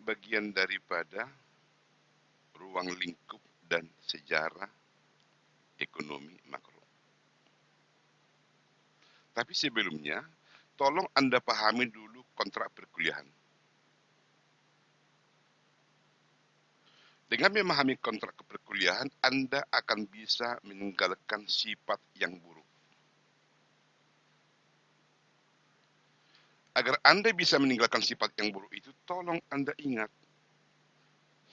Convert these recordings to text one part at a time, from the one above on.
bagian daripada ruang lingkup dan sejarah ekonomi makro. Tapi sebelumnya, tolong Anda pahami dulu kontrak perkuliahan. Dengan memahami kontrak perkuliahan, Anda akan bisa meninggalkan sifat yang buruk. Agar Anda bisa meninggalkan sifat yang buruk itu, tolong Anda ingat,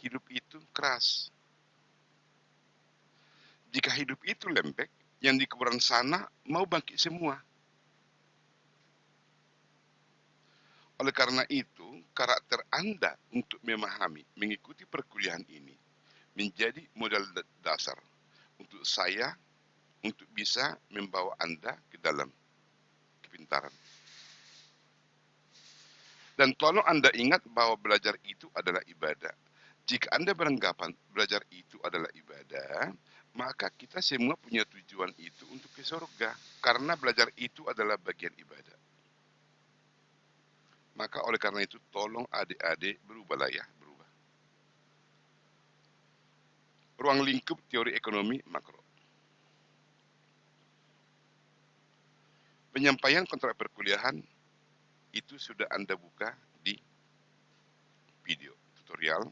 hidup itu keras. Jika hidup itu lembek, yang di kuburan sana mau bangkit semua. Oleh karena itu, karakter Anda untuk memahami, mengikuti perkuliahan ini menjadi modal dasar untuk saya untuk bisa membawa Anda ke dalam kepintaran. Dan tolong Anda ingat bahwa belajar itu adalah ibadah. Jika Anda beranggapan belajar itu adalah ibadah, maka kita semua punya tujuan itu untuk ke surga. Karena belajar itu adalah bagian ibadah. Maka oleh karena itu, tolong adik-adik berubahlah ya, berubah. Ruang lingkup teori ekonomi makro. Penyampaian kontrak perkuliahan itu sudah Anda buka di video tutorial.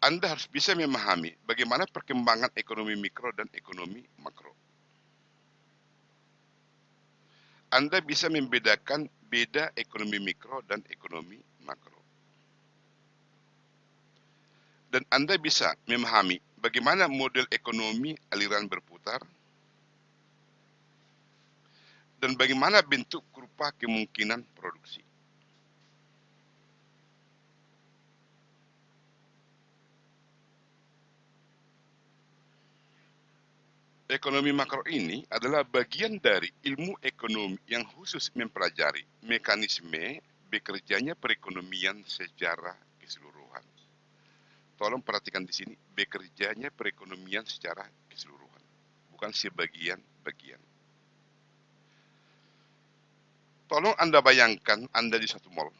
Anda harus bisa memahami bagaimana perkembangan ekonomi mikro dan ekonomi makro. Anda bisa membedakan beda ekonomi mikro dan ekonomi makro. Dan Anda bisa memahami bagaimana model ekonomi aliran berputar dan bagaimana bentuk rupa kemungkinan produksi. Ekonomi makro ini adalah bagian dari ilmu ekonomi yang khusus mempelajari mekanisme bekerjanya perekonomian secara keseluruhan. Tolong perhatikan di sini, bekerjanya perekonomian secara keseluruhan, bukan sebagian-bagian. Tolong Anda bayangkan Anda di satu mall.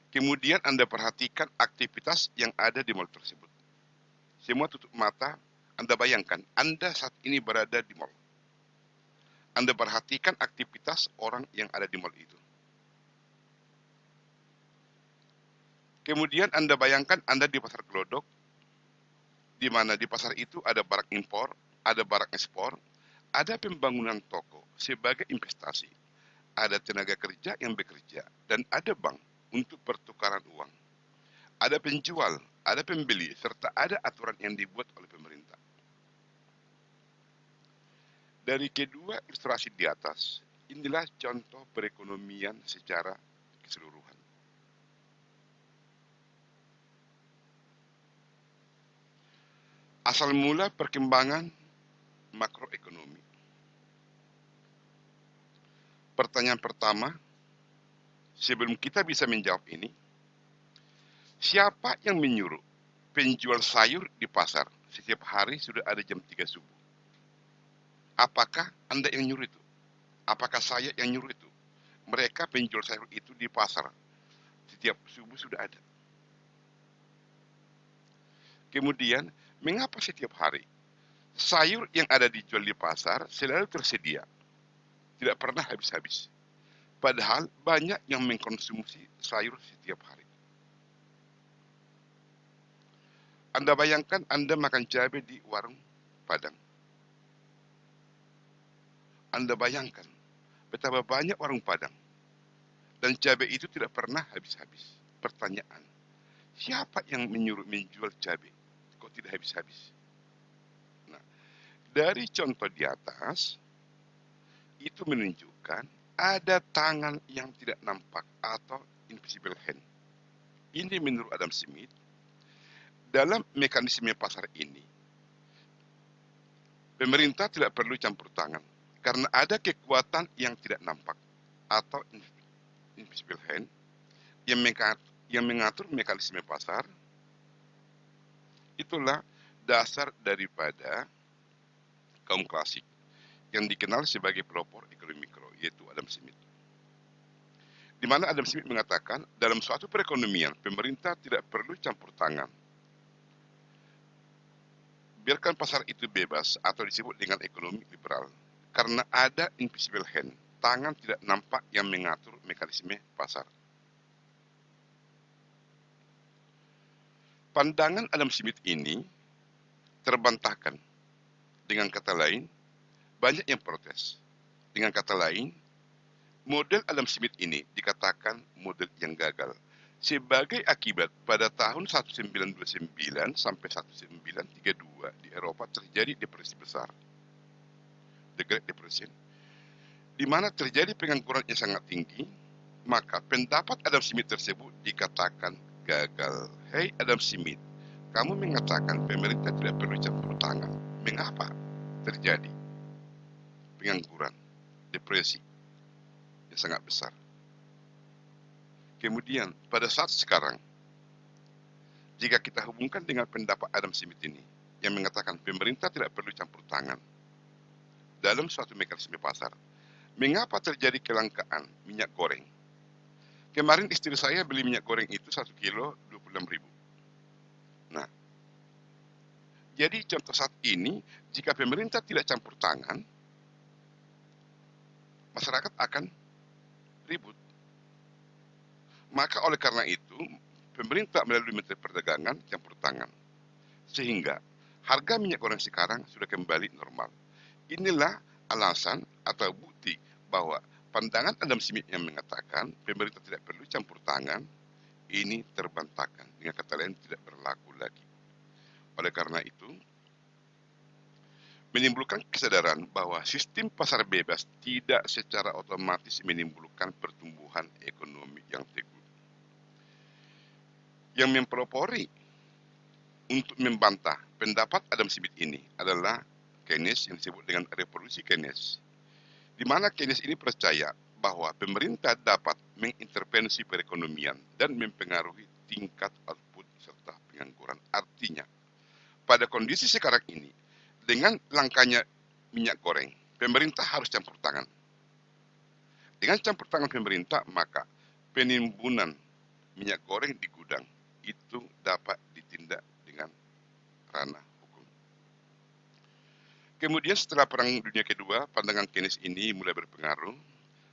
Kemudian Anda perhatikan aktivitas yang ada di mall tersebut. Semua tutup mata, Anda bayangkan Anda saat ini berada di mall. Anda perhatikan aktivitas orang yang ada di mall itu. Kemudian Anda bayangkan Anda di pasar gelodok, di mana di pasar itu ada barang impor, ada barang ekspor, ada pembangunan toko sebagai investasi, ada tenaga kerja yang bekerja, dan ada bank untuk pertukaran uang. Ada penjual, ada pembeli, serta ada aturan yang dibuat oleh pemerintah. Dari kedua ilustrasi di atas, inilah contoh perekonomian secara keseluruhan. Asal mula perkembangan makroekonomi. Pertanyaan pertama, sebelum kita bisa menjawab ini, siapa yang menyuruh penjual sayur di pasar setiap hari sudah ada jam 3 subuh? Apakah Anda yang nyuruh itu? Apakah saya yang nyuruh itu? Mereka penjual sayur itu di pasar setiap subuh sudah ada. Kemudian, mengapa setiap hari sayur yang ada dijual di pasar selalu tersedia, tidak pernah habis-habis? Padahal banyak yang mengkonsumsi sayur setiap hari. Anda bayangkan Anda makan cabai di warung Padang. Anda bayangkan betapa banyak warung Padang dan cabai itu tidak pernah habis-habis. Pertanyaan, siapa yang menyuruh menjual cabai kok tidak habis-habis? Nah, dari contoh di atas itu menunjukkan ada tangan yang tidak nampak atau invisible hand. Ini menurut Adam Smith, dalam mekanisme pasar ini pemerintah tidak perlu campur tangan karena ada kekuatan yang tidak nampak atau invisible hand yang mengatur mekanisme pasar. Itulah dasar daripada kaum klasik yang dikenal sebagai pelopor ekonomi mikro, yaitu Adam Smith. di mana Adam Smith mengatakan dalam suatu perekonomian pemerintah tidak perlu campur tangan. Biarkan pasar itu bebas atau disebut dengan ekonomi liberal. Karena ada invisible hand, tangan tidak nampak yang mengatur mekanisme pasar. Pandangan Adam Smith ini terbantahkan. Dengan kata lain, banyak yang protes. Dengan kata lain, model Adam Smith ini dikatakan model yang gagal. Sebagai akibat, pada tahun 1929 sampai 1932 di Eropa terjadi depresi besar, The Great Depression, di mana terjadi pengangguran yang sangat tinggi, maka pendapat Adam Smith tersebut dikatakan gagal. Hei Adam Smith, kamu mengatakan pemerintah tidak perlu campur tangan. Mengapa terjadi pengangguran, depresi yang sangat besar? Kemudian pada saat sekarang, jika kita hubungkan dengan pendapat Adam Smith ini, yang mengatakan pemerintah tidak perlu campur tangan dalam suatu mekanisme pasar, mengapa terjadi kelangkaan minyak goreng? Kemarin istri saya beli minyak goreng itu 1 kilo 26.000. Nah, jadi contoh saat ini, jika pemerintah tidak campur tangan, masyarakat akan ribut. Maka oleh karena itu, pemerintah melalui Menteri Perdagangan campur tangan. Sehingga harga minyak goreng sekarang sudah kembali normal. Inilah alasan atau bukti bahwa pandangan Adam Smith yang mengatakan pemerintah tidak perlu campur tangan, ini terbantahkan. Dengan kata lain, tidak berlaku lagi. Oleh karena itu, menimbulkan kesadaran bahwa sistem pasar bebas tidak secara otomatis menimbulkan pertumbuhan ekonomi yang teguh. Yang mempelopori untuk membantah pendapat Adam Smith ini adalah Keynes yang disebut dengan revolusi Keynes, di mana Keynes ini percaya bahwa pemerintah dapat mengintervensi perekonomian dan mempengaruhi tingkat output serta pengangguran. Artinya, pada kondisi sekarang ini, dengan langkanya minyak goreng, pemerintah harus campur tangan. Dengan campur tangan pemerintah, maka penimbunan minyak goreng di gudang itu dapat ditindak dengan ranah hukum. Kemudian setelah Perang Dunia Kedua, pandangan Keynes ini mulai berpengaruh.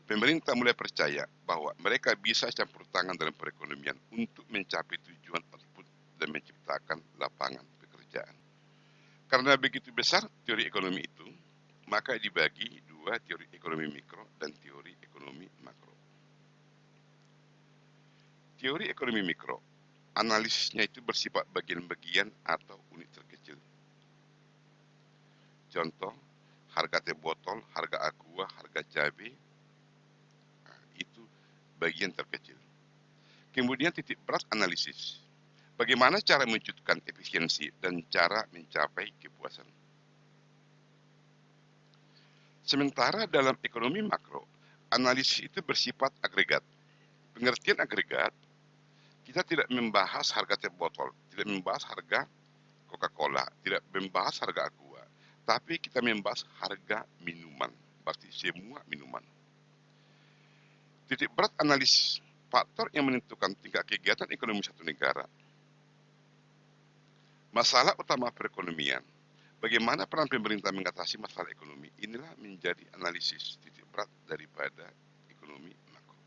Pemerintah mulai percaya bahwa mereka bisa campur tangan dalam perekonomian untuk mencapai tujuan output dan menciptakan lapangan pekerjaan. Karena begitu besar teori ekonomi itu, maka dibagi dua, teori ekonomi mikro dan teori ekonomi makro. Teori ekonomi mikro, analisisnya itu bersifat bagian-bagian atau unit terkecil. Contoh, harga teh botol, harga aqua, harga cabai, itu bagian terkecil. Kemudian titik berat analisis, bagaimana cara mewujudkan efisiensi dan cara mencapai kepuasan. Sementara dalam ekonomi makro, analisis itu bersifat agregat. Pengertian agregat, kita tidak membahas harga teh botol, tidak membahas harga Coca-Cola, tidak membahas harga aqua, tapi kita membahas harga minuman, berarti semua minuman. Titik berat analisis faktor yang menentukan tingkat kegiatan ekonomi satu negara. Masalah utama perekonomian, bagaimana peran pemerintah mengatasi masalah ekonomi, inilah menjadi analisis titik berat daripada ekonomi makro.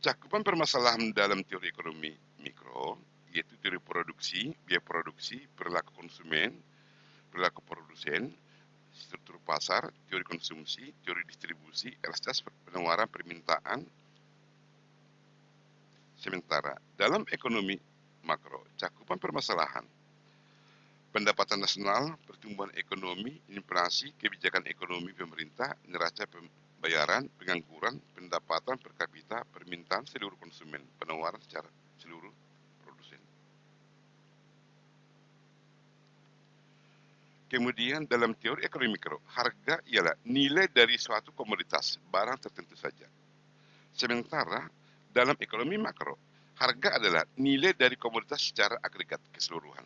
Cakupan permasalahan dalam teori ekonomi mikro, yaitu teori produksi, biaya produksi, perilaku konsumen, perilaku produsen, struktur pasar, teori konsumsi, teori distribusi, elastisitas penawaran permintaan. Sementara dalam ekonomi makro, cakupan permasalahan pendapatan nasional, pertumbuhan ekonomi, inflasi, kebijakan ekonomi pemerintah, neraca pembayaran, pengangguran, pendapatan per kapita, permintaan seluruh konsumen, penawaran secara seluruh produsen. Kemudian dalam teori ekonomi mikro, harga ialah nilai dari suatu komoditas, barang tertentu saja. Sementara dalam ekonomi makro, harga adalah nilai dari komoditas secara agregat keseluruhan.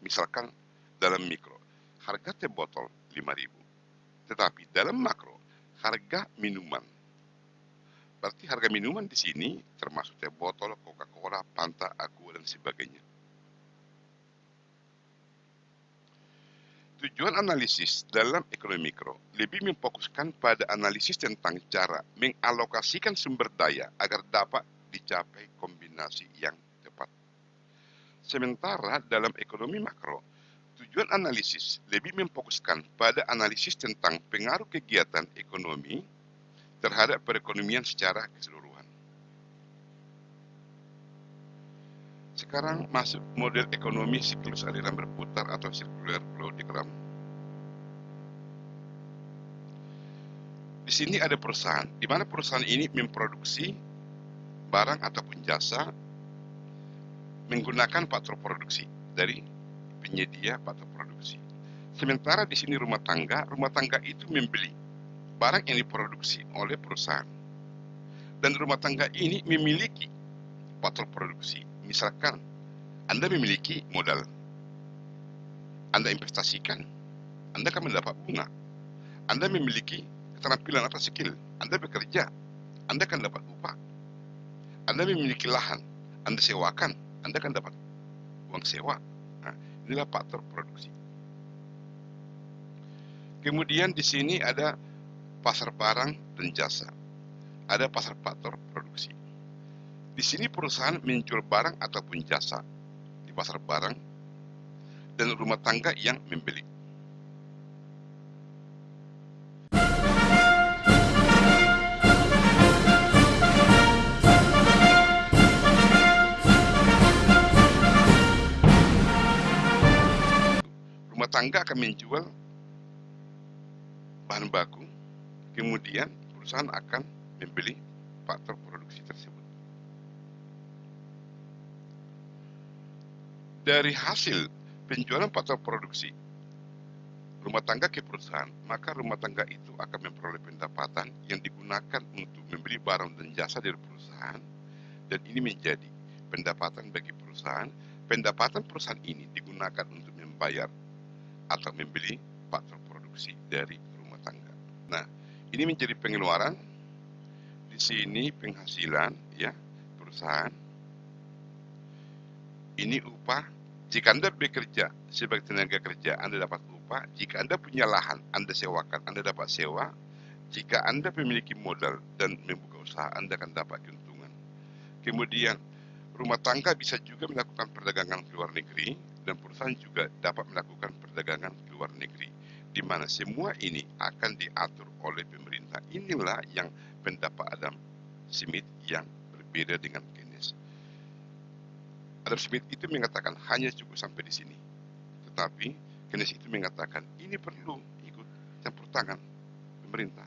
Misalkan dalam mikro, harga teh botol 5.000. Tetapi dalam makro, harga minuman Berarti harga minuman di sini termasuk teh botol, Coca-Cola, Fanta, Aqua, dan sebagainya. Tujuan analisis dalam ekonomi mikro lebih memfokuskan pada analisis tentang cara mengalokasikan sumber daya agar dapat dicapai kombinasi yang tepat. Sementara dalam ekonomi makro, tujuan analisis lebih memfokuskan pada analisis tentang pengaruh kegiatan ekonomi terhadap perekonomian secara keseluruhan. Sekarang masuk model ekonomi siklus aliran berputar atau circular flow diagram. Di sini ada perusahaan, di mana perusahaan ini memproduksi barang ataupun jasa menggunakan faktor produksi dari penyedia faktor produksi. Sementara di sini rumah tangga itu membeli barang yang diproduksi oleh perusahaan. Dan rumah tangga ini memiliki faktor produksi. Misalkan Anda memiliki modal, Anda investasikan, Anda akan mendapat bunga. Anda memiliki keterampilan atau skill, Anda bekerja, Anda akan dapat upah. Anda memiliki lahan, Anda sewakan, Anda akan dapat uang sewa. Nah, inilah faktor produksi. Kemudian di sini ada pasar barang dan jasa. Ada pasar faktor produksi. Di sini perusahaan menjual barang ataupun jasa di pasar barang dan rumah tangga yang membeli. Rumah tangga akan menjual bahan baku, kemudian perusahaan akan membeli faktor produksi tersebut. Dari hasil penjualan faktor produksi rumah tangga ke perusahaan, maka rumah tangga itu akan memperoleh pendapatan yang digunakan untuk membeli barang dan jasa dari perusahaan, dan ini menjadi pendapatan bagi perusahaan. Pendapatan perusahaan ini digunakan untuk membayar atau membeli faktor produksi dari rumah tangga. Nah, ini menjadi pengeluaran. Di sini penghasilan ya perusahaan. Ini upah. Jika Anda bekerja sebagai tenaga kerja, Anda dapat upah. Jika Anda punya lahan, Anda sewakan, Anda dapat sewa. Jika Anda memiliki modal dan membuka usaha, Anda akan dapat keuntungan. Kemudian, rumah tangga bisa juga melakukan perdagangan ke luar negeri, dan perusahaan juga dapat melakukan perdagangan ke luar negeri, di mana semua ini akan diatur oleh pemerintah. Inilah yang pendapat Adam Smith yang berbeda dengan Keynes. Adam Smith itu mengatakan hanya cukup sampai di sini. Tetapi Keynes itu mengatakan ini perlu ikut campur tangan pemerintah.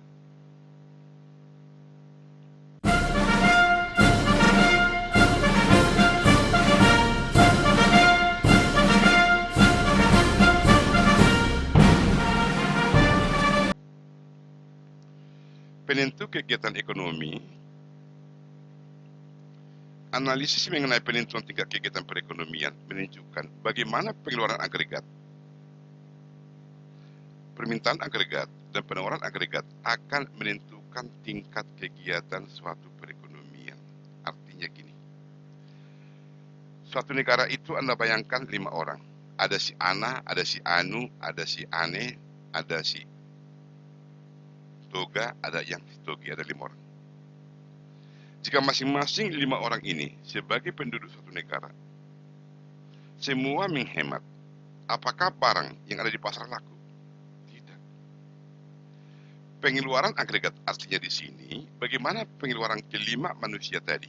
Penentu kegiatan ekonomi. Analisis mengenai penentuan tingkat kegiatan perekonomian menunjukkan bagaimana pengeluaran agregat, permintaan agregat, dan penawaran agregat akan menentukan tingkat kegiatan suatu perekonomian. Artinya gini, suatu negara itu Anda bayangkan 5 orang. Ada si Ana, ada si Anu, ada si Ane, ada si Toga, ada yang si Togi, ada 5 orang. Jika masing-masing 5 orang ini sebagai penduduk suatu negara, semua menghemat, apakah barang yang ada di pasar laku? Tidak. Pengeluaran agregat artinya di sini, bagaimana pengeluaran kelima manusia tadi?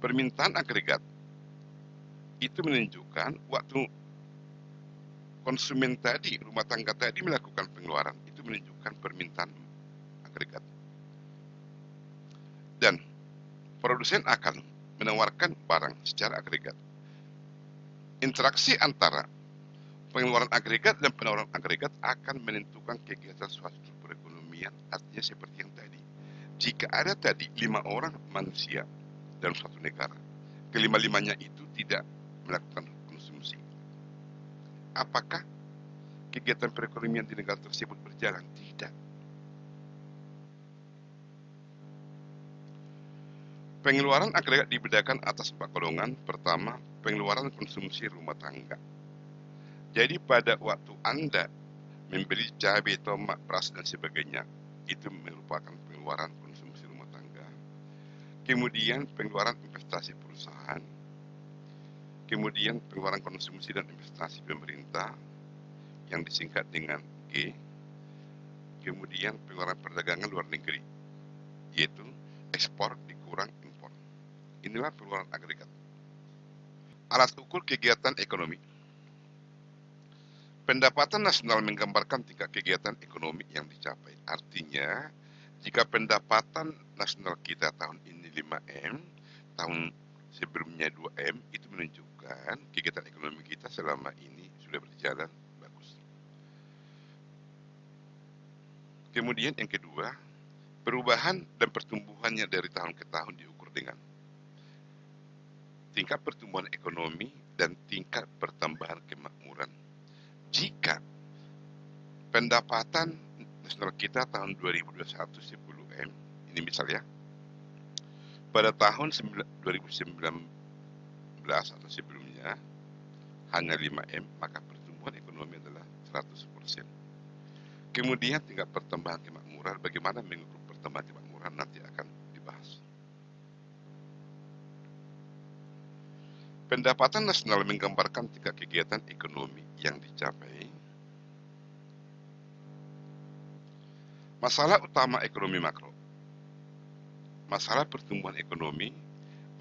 Permintaan agregat itu menunjukkan waktu konsumen tadi, rumah tangga tadi melakukan pengeluaran, itu menunjukkan permintaan agregat. Dan produsen akan menawarkan barang secara agregat. Interaksi antara pengeluaran agregat dan penawaran agregat akan menentukan kegiatan suatu perekonomian. Artinya seperti yang tadi. Jika ada tadi 5 orang manusia dalam suatu negara, kelima-limanya itu tidak melakukan konsumsi, apakah kegiatan perekonomian di negara tersebut berjalan? Tidak. Pengeluaran agregat dibedakan atas 4 golongan. Pertama, pengeluaran konsumsi rumah tangga. Jadi pada waktu Anda membeli cabai, tomat, beras, dan sebagainya, itu merupakan pengeluaran konsumsi rumah tangga. Kemudian pengeluaran investasi perusahaan. Kemudian pengeluaran konsumsi dan investasi pemerintah yang disingkat dengan G. Kemudian pengeluaran perdagangan luar negeri, yaitu ekspor dikurang impor. Inilah pengeluaran agregat. Alat ukur kegiatan ekonomi. Pendapatan nasional menggambarkan tingkat kegiatan ekonomi yang dicapai. Artinya, jika pendapatan nasional kita tahun ini 5M, tahun sebelumnya 2M, itu menunjukkan kegiatan ekonomi kita selama ini sudah berjalan bagus. Kemudian yang kedua, perubahan dan pertumbuhannya dari tahun ke tahun diukur dengan tingkat pertumbuhan ekonomi dan tingkat pertambahan kemakmuran. Jika pendapatan nasional kita tahun 2021 10M, ini misalnya, pada tahun 2019 atau sebelumnya hanya 5M, maka pertumbuhan ekonomi adalah 100%. Kemudian tingkat pertambahan kemakmuran, bagaimana mengukur pertambahan kemakmuran nanti akan dibahas. Pendapatan nasional menggambarkan tingkat kegiatan ekonomi yang dicapai. Masalah utama ekonomi makro. Masalah pertumbuhan ekonomi,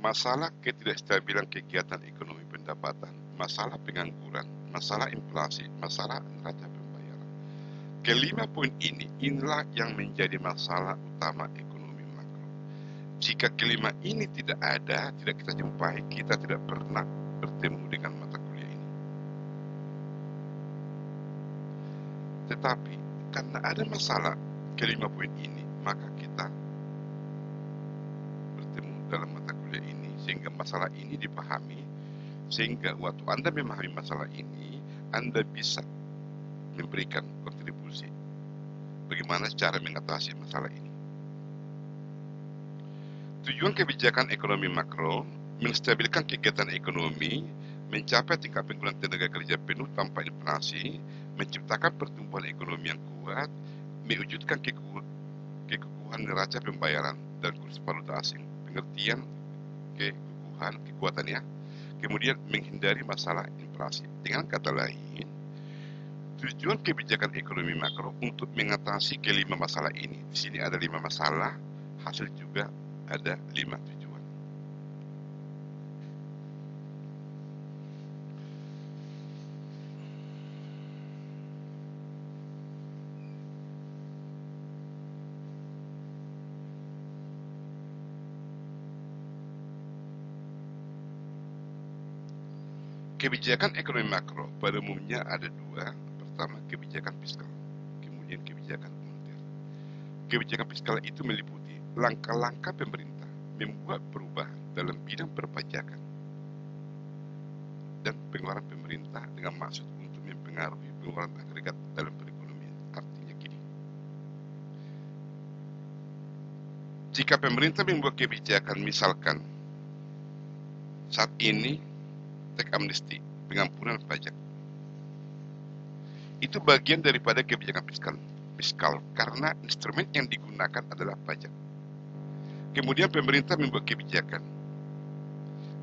masalah ketidakstabilan kegiatan ekonomi pendapatan, masalah pengangguran, masalah inflasi, masalah neraca pembayaran. Kelima poin inilah yang menjadi masalah utama ekonomi makro. Jika kelima ini tidak ada, tidak kita jumpai, kita tidak pernah bertemu dengan mata kuliah ini. Tetapi karena ada masalah kelima poin ini, maka kita bertemu dalam mata kuliah ini sehingga masalah ini dipahami, sehingga waktu Anda memahami masalah ini, Anda bisa memberikan kontribusi bagaimana cara mengatasi masalah ini. Tujuan kebijakan ekonomi makro menstabilkan kegiatan ekonomi, mencapai tingkat penggunaan tenaga kerja penuh tanpa inflasi, menciptakan pertumbuhan ekonomi yang kuat, mewujudkan kekuatan neraca pembayaran dan kurs valuta asing, pengertian kekuatannya, kemudian menghindari masalah inflasi. Dengan kata lain, tujuan kebijakan ekonomi makro untuk mengatasi kelima masalah ini. Di sini ada 5 masalah, hasil juga ada 5 tujuan. Kebijakan ekonomi makro pada umumnya ada 2. Pertama, kebijakan fiskal, kemudian kebijakan moneter. Kebijakan fiskal itu meliputi langkah-langkah pemerintah membuat perubahan dalam bidang perpajakan dan pengeluaran pemerintah dengan maksud untuk mempengaruhi pengeluaran agregat dalam perekonomian. Artinya gini, jika pemerintah membuat kebijakan, misalkan saat ini teks amnesti, pengampunan pajak, itu bagian daripada kebijakan fiskal karena instrumen yang digunakan adalah pajak. Kemudian pemerintah membuat kebijakan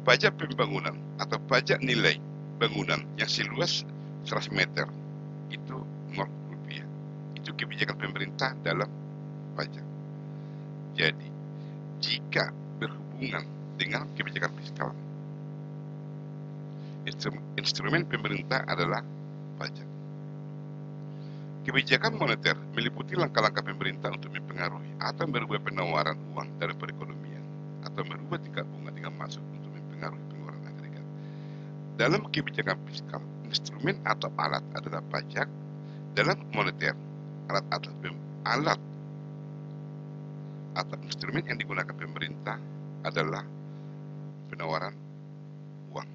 pajak pembangunan atau pajak nilai bangunan yang seluas 100 meter itu Rp0. Itu kebijakan pemerintah dalam pajak. Jadi jika berhubungan dengan kebijakan fiskal, instrumen pemerintah adalah pajak. Kebijakan moneter meliputi langkah-langkah pemerintah untuk mempengaruhi atau merubah penawaran uang dalam perekonomian atau merubah tingkat bunga dengan maksud untuk mempengaruhi pengeluaran agregat. Dalam kebijakan fiskal, instrumen atau alat adalah pajak. Dalam moneter, alat atau instrumen yang digunakan pemerintah adalah penawaran uang.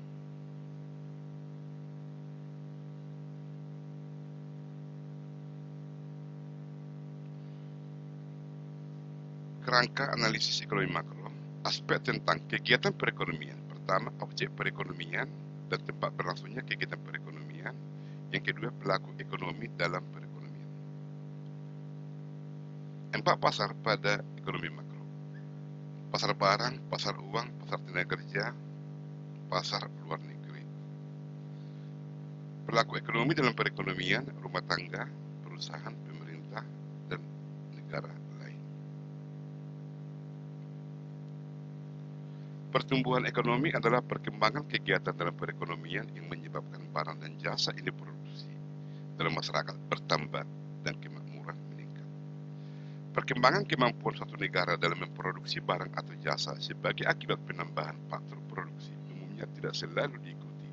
Kerangka analisis ekonomi makro aspek tentang kegiatan perekonomian. Pertama, objek perekonomian dan tempat berlangsungnya kegiatan perekonomian. Yang kedua, pelaku ekonomi dalam perekonomian. 4 pasar pada ekonomi makro. Pasar barang, pasar uang, pasar tenaga kerja, pasar luar negeri. Pelaku ekonomi dalam perekonomian, rumah tangga, perusahaan, pemerintah, dan negara lain. Pertumbuhan ekonomi adalah perkembangan kegiatan dalam perekonomian yang menyebabkan barang dan jasa ini produksi dalam masyarakat bertambah dan kemakmuran meningkat. Perkembangan kemampuan suatu negara dalam memproduksi barang atau jasa sebagai akibat penambahan faktor produksi umumnya tidak selalu diikuti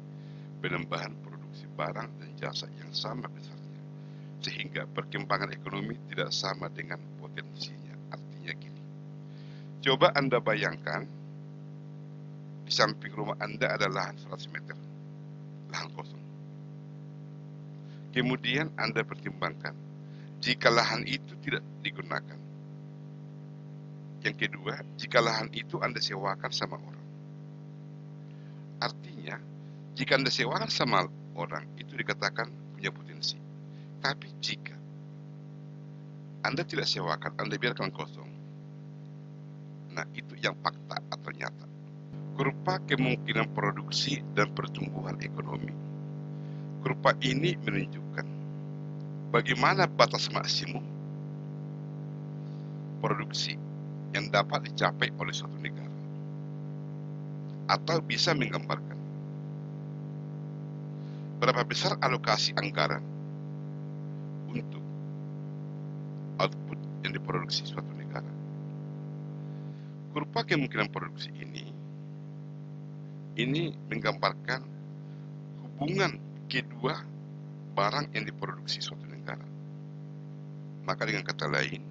penambahan produksi barang dan jasa yang sama besarnya, sehingga perkembangan ekonomi tidak sama dengan potensinya. Artinya gini, coba Anda bayangkan di samping rumah Anda ada lahan 100 meter, lahan kosong. Kemudian Anda pertimbangkan, jika lahan itu tidak digunakan. Yang kedua, jika lahan itu Anda sewakan sama orang. Artinya, jika Anda sewakan sama orang, itu dikatakan punya potensi. Tapi jika Anda tidak sewakan, Anda biarkan kosong. Nah, itu yang fakta atau nyata. Kurva kemungkinan produksi dan pertumbuhan ekonomi. Kurva ini menunjukkan bagaimana batas maksimum produksi yang dapat dicapai oleh suatu negara, atau bisa menggambarkan berapa besar alokasi anggaran untuk output yang diproduksi suatu negara. Kurva kemungkinan produksi ini menggambarkan hubungan kedua barang yang diproduksi suatu negara. Maka dengan kata lain,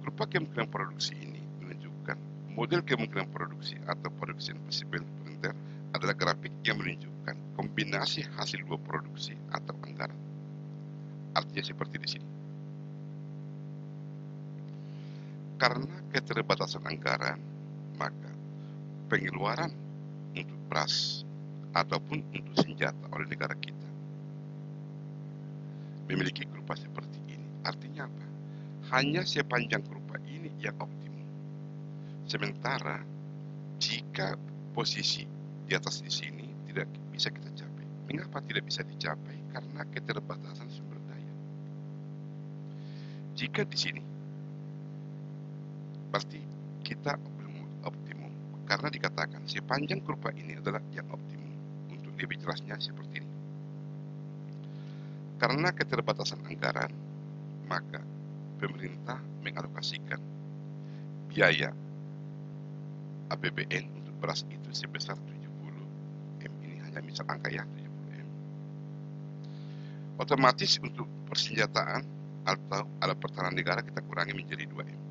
kurva kemungkinan produksi ini menunjukkan model kemungkinan produksi atau production possible pointer adalah grafik yang menunjukkan kombinasi hasil dua produksi atau anggaran. Artinya seperti di sini. Karena keterbatasan anggaran, maka pengeluaran untuk beras ataupun untuk senjata oleh negara kita memiliki kurva seperti ini. Artinya apa? Hanya sepanjang kurva ini yang optimum. Sementara jika posisi di atas di sini tidak bisa kita capai. Mengapa tidak bisa dicapai? Karena keterbatasan sumber daya. Jika di sini, pasti kita belum optimum. Karena dikatakan sepanjang kurva ini adalah yang optimum. Untuk lebih jelasnya seperti ini. Karena keterbatasan anggaran, maka pemerintah mengalokasikan biaya APBN untuk beras itu sebesar 70 M. Ini hanya misal angka ya, 70 M. Otomatis untuk persenjataan atau alat pertahanan negara kita kurangi menjadi 2 M.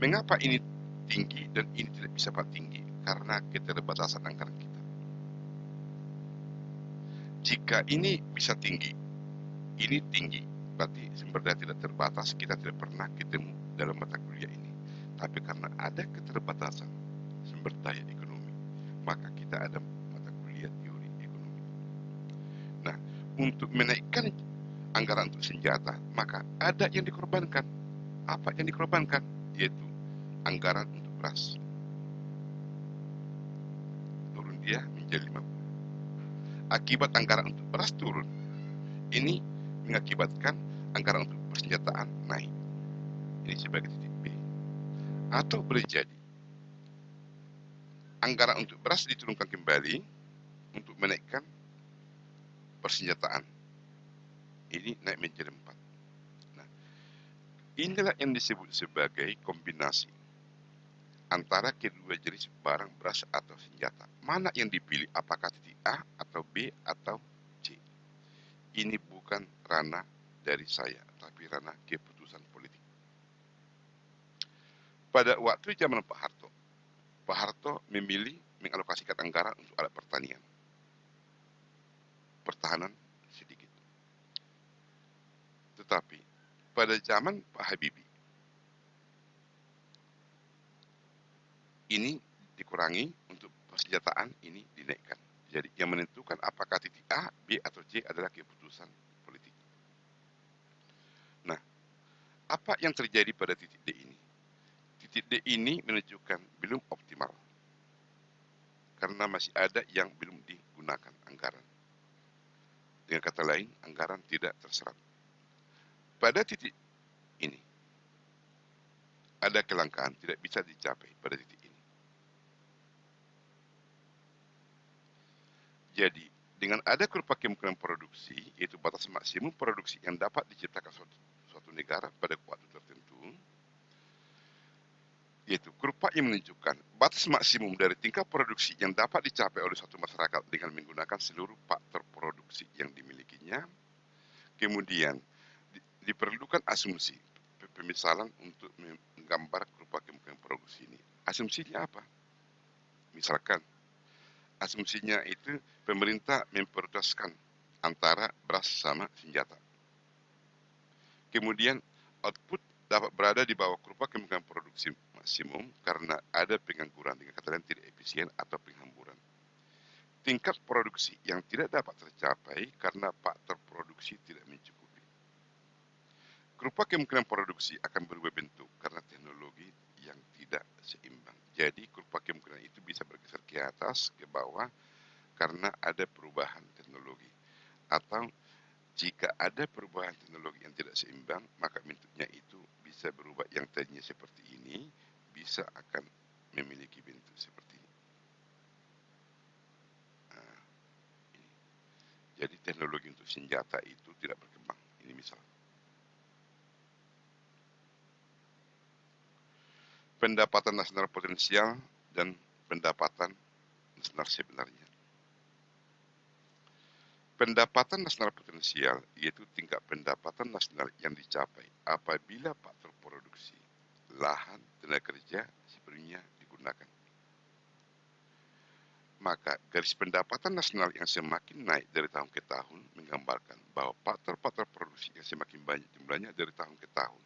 Mengapa ini tinggi dan ini tidak bisa tinggi? Karena keterbatasan anggaran kita. Jika ini bisa tinggi, ini tinggi, berarti sumber daya tidak terbatas, kita tidak pernah ketemu dalam mata kuliah ini. Tapi karena ada keterbatasan sumber daya ekonomi, maka kita ada mata kuliah teori ekonomi. Nah, untuk menaikkan anggaran untuk senjata, maka ada yang dikorbankan. Apa yang dikorbankan? Yaitu anggaran untuk beras. Turun dia menjadi 50. Akibat anggaran untuk beras turun, ini mengakibatkan anggaran untuk persenjataan naik. Ini sebagai titik B. Atau boleh jadi anggaran untuk beras diturunkan kembali untuk menaikkan persenjataan. Ini naik menjadi 4. Nah, inilah yang disebut sebagai kombinasi antara kedua jenis barang beras atau senjata. Mana yang dipilih? Apakah titik A atau B atau C? Ini bukan ranah dari saya, tapi ranah keputusan politik. Pada waktu zaman Pak Harto memilih mengalokasikan anggaran untuk alat pertanian. Pertahanan sedikit. Tetapi pada zaman Pak Habibie, ini dikurangi, untuk persenjataan ini dinaikkan. Jadi yang menentukan apakah titik A, B, atau C adalah keputusan politik. Nah, apa yang terjadi pada titik D ini? Titik D ini menunjukkan belum optimal, karena masih ada yang belum digunakan anggaran. Dengan kata lain, anggaran tidak terserap. Pada titik ini, ada kelangkaan, tidak bisa dicapai pada titik ini. Jadi, dengan ada kurva kemungkinan produksi, yaitu batas maksimum produksi yang dapat diciptakan suatu negara pada waktu tertentu, yaitu kurva yang menunjukkan batas maksimum dari tingkat produksi yang dapat dicapai oleh suatu masyarakat dengan menggunakan seluruh faktor produksi yang dimilikinya. Kemudian, diperlukan asumsi, pemisalan untuk menggambar kurva kemungkinan produksi ini. Asumsinya apa? Misalkan, asumsinya itu pemerintah memprioritaskan antara beras sama senjata. Kemudian output dapat berada di bawah kurva kemungkinan produksi maksimum karena ada pengangguran, dengan kata lain tidak efisien atau penghamburan. Tingkat produksi yang tidak dapat tercapai karena faktor produksi tidak mencukupi. Kurva kemungkinan produksi akan berubah bentuk karena teknologi yang tidak seimbang. Jadi kurva kemungkinan itu bisa bergeser ke atas, ke bawah, karena ada perubahan teknologi. Atau jika ada perubahan teknologi yang tidak seimbang, maka bentuknya itu bisa berubah, yang tadinya seperti ini, bisa akan memiliki bentuk seperti ini. Nah, ini. Jadi teknologi untuk senjata itu tidak berkembang. Ini misal. Pendapatan nasional potensial dan pendapatan nasional sebenarnya. Pendapatan nasional potensial yaitu tingkat pendapatan nasional yang dicapai apabila faktor produksi, lahan, tenaga kerja sepenuhnya digunakan. Maka garis pendapatan nasional yang semakin naik dari tahun ke tahun menggambarkan bahwa faktor-faktor produksi yang semakin banyak jumlahnya dari tahun ke tahun,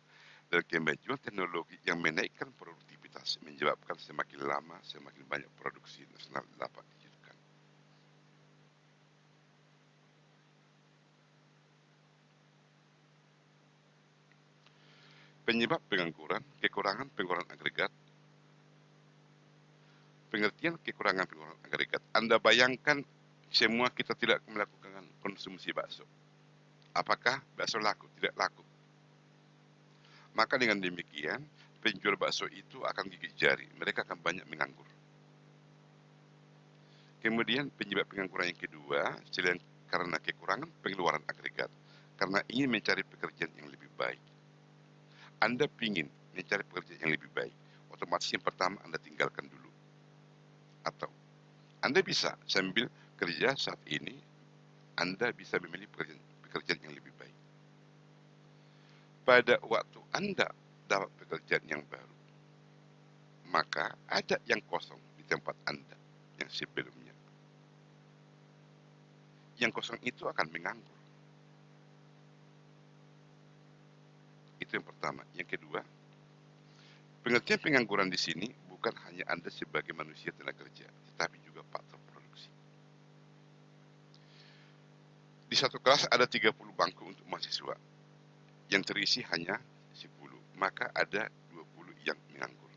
dan kemajuan teknologi yang menaikkan produktivitas menyebabkan semakin lama semakin banyak produksi nasional dapat diwujudkan. Penyebab pengangguran, kekurangan penggunaan agregat. Pengertian kekurangan penggunaan agregat. Anda bayangkan semua kita tidak melakukan konsumsi bakso. Apakah bakso laku? Tidak laku. Maka dengan demikian, penjual bakso itu akan gigit jari. Mereka akan banyak menganggur. Kemudian penyebab pengangguran yang kedua, selain karena kekurangan pengeluaran agregat, karena ingin mencari pekerjaan yang lebih baik. Anda ingin mencari pekerjaan yang lebih baik, otomatis yang pertama Anda tinggalkan dulu. Atau Anda bisa sambil kerja saat ini, Anda bisa memilih pekerjaan yang lebih baik. Pada waktu Anda dapat pekerjaan yang baru, maka ada yang kosong di tempat Anda yang sebelumnya. Yang kosong itu akan menganggur. Itu yang pertama. Yang kedua, pengertian pengangguran di sini bukan hanya Anda sebagai manusia tenaga kerja, tetapi juga faktor produksi. Di satu kelas ada 30 bangku untuk mahasiswa, yang terisi hanya 10, maka ada 20 yang menganggur.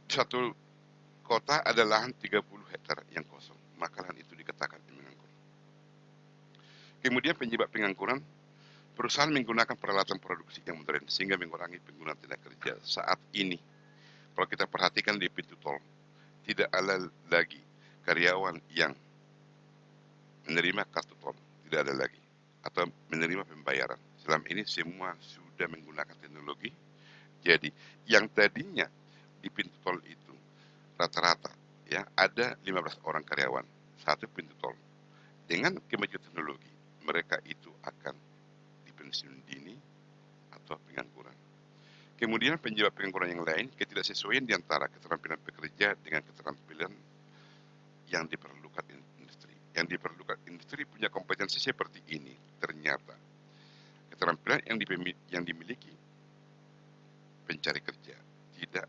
Di satu kota ada lahan 30 hektar yang kosong, maka lahan itu dikatakan menganggur. Kemudian penyebab pengangguran, perusahaan menggunakan peralatan produksi yang modern sehingga mengurangi penggunaan tenaga kerja. Saat ini, kalau kita perhatikan di pintu tol, tidak ada lagi karyawan yang menerima kartu tol, tidak ada lagi, atau menerima pembayaran. Selama ini semua sudah menggunakan teknologi. Jadi yang tadinya di pintu tol itu rata-rata ya ada 15 orang karyawan satu pintu tol. Dengan kemajuan teknologi, mereka itu akan dipensiun dini atau pengangguran. Kemudian penyebab pengangguran yang lain, ketidaksesuaian di antara keterampilan pekerja dengan keterampilan yang diperlukan industri. Yang diperlukan industri punya kompetensi seperti ini, ternyata keterampilan yang dimiliki pencari kerja tidak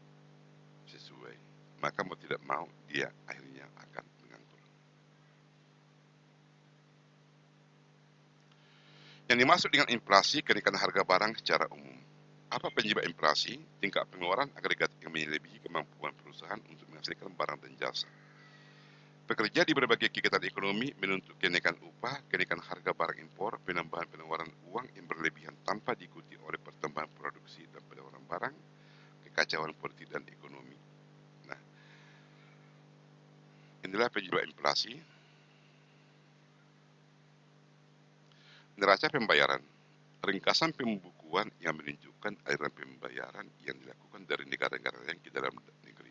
sesuai maka mau tidak mau dia akhirnya akan menganggur. Yang dimaksud dengan inflasi, kenaikan harga barang secara umum. Apa penyebab inflasi? Tingkat pengeluaran agregat yang melebihi kemampuan perusahaan untuk menghasilkan barang dan jasa. Pekerja di berbagai kegiatan ekonomi menuntut kenaikan upah, kenaikan harga barang impor, penambahan pengeluaran uang yang berlebihan tanpa diikuti oleh pertambahan produksi dan penawaran barang, kekacauan politik dan ekonomi. Nah, inilah penyebab inflasi. Neraca pembayaran. Ringkasan pembukuan yang menunjukkan aliran pembayaran yang dilakukan dari negara-negara lain ke dalam negeri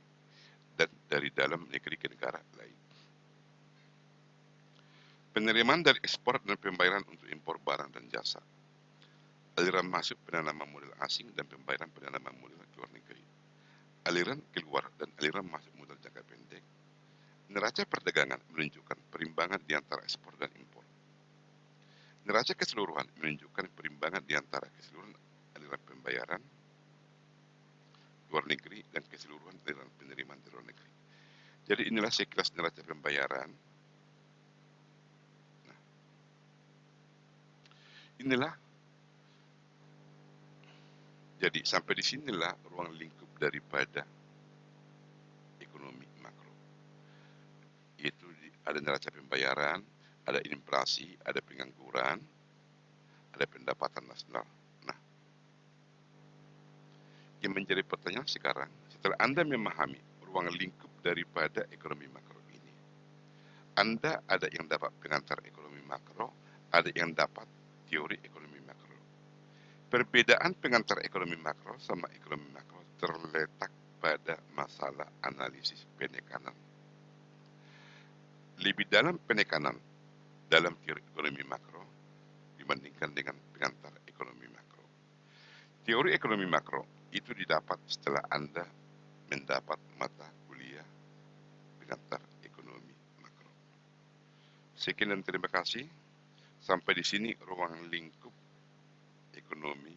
dan dari dalam negeri ke negara lain. Penerimaan dari ekspor dan pembayaran untuk impor barang dan jasa. Aliran masuk penanaman modal asing dan pembayaran penanaman modal ke luar negeri. Aliran keluar dan aliran masuk modal jangka pendek. Neraca perdagangan menunjukkan perimbangan di antara ekspor dan impor. Neraca keseluruhan menunjukkan perimbangan di antara keseluruhan aliran pembayaran luar negeri dan keseluruhan aliran penerimaan di luar negeri. Jadi inilah sekilas neraca pembayaran. Nah, inilah. Jadi sampai di sinilah ruang lingkup daripada ekonomi makro. Yaitu ada neraca pembayaran, ada inflasi, ada pengangguran, ada pendapatan nasional. Nah, yang menjadi pertanyaan sekarang, setelah Anda memahami ruang lingkup daripada ekonomi makro ini, Anda ada yang dapat pengantar ekonomi makro, ada yang dapat teori ekonomi makro. Perbedaan pengantar ekonomi makro sama ekonomi makro terletak pada masalah analisis penekanan. Lebih dalam penekanan dalam teori ekonomi makro dibandingkan dengan pengantar ekonomi makro. Teori ekonomi makro itu didapat setelah Anda mendapat mata kuliah pengantar ekonomi makro. Sekian dan terima kasih. Sampai di sini ruang lingkup ekonomi